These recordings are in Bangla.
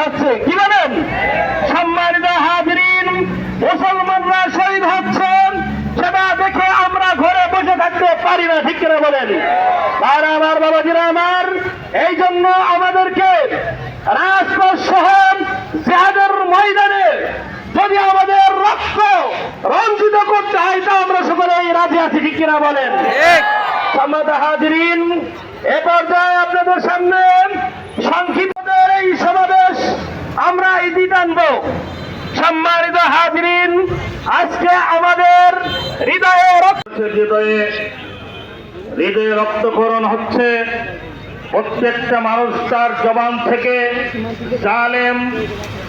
হচ্ছে, কি বলেন? সম্মানিত হাজিরিন, মুসলমানরা শহীদ হচ্ছেন, সেটা দেখে আমরা ঘরে বসে থাকতে পারি না, ঠিক কিনা বলেন? আর আমার বাবাজিরা আমার, এই জন্য আমাদেরকে রাজপথ সহ জিহাদের ময়দানে যদি আমাদের রক্ত রঞ্জিত করতে হয়, তা আমরা সকলেই রাজি আছি, ঠিক কিনা বলেন? সম্মানিত হাজিরিন, এ পর্যায়ে আপনাদের সামনে সংক্ষিপ্ত এই সমাবেশ আমরা ইতি টানব। সম্মানিত হাজিরিন, আজকে আমাদের হৃদয়ে রক্তক্ষরণ হচ্ছে। প্রত্যেকটা মানুষ তার জবান থেকে জালেম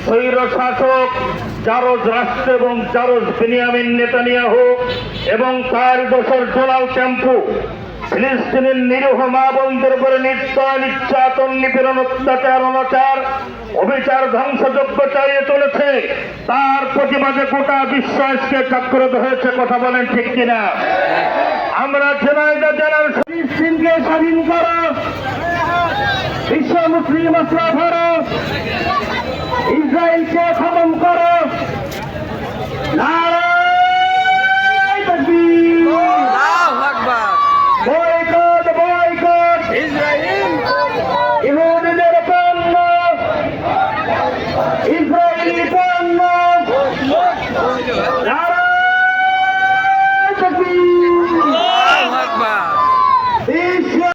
স্বৈর শাসক জারজ রাষ্ট্র এবং জারজ বেনিয়ামিন নেতানিয়াহু এবং তার দোসর ডোনাল্ড ট্রাম্প ফিলিস্তিনের নিরীহ মা বোনদের উপরে নির্যাতন, নিপীড়ন, অত্যাচার, অনাচার, অবিচার, ধ্বংসযজ্ঞ চালিয়ে চলেছে। তার প্রতিবাদে গোটা বিশ্ব আজকে জাগ্রত হয়েছে। কথা বলেন ঠিক কিনা? আমরা ঝিনাইদহ জেলার ফিলিস্তিনকে স্বাধীন করো, বিশ্ব মুসলিম আসলা ধরো, ইসরায়েলকে খতম করো, নারা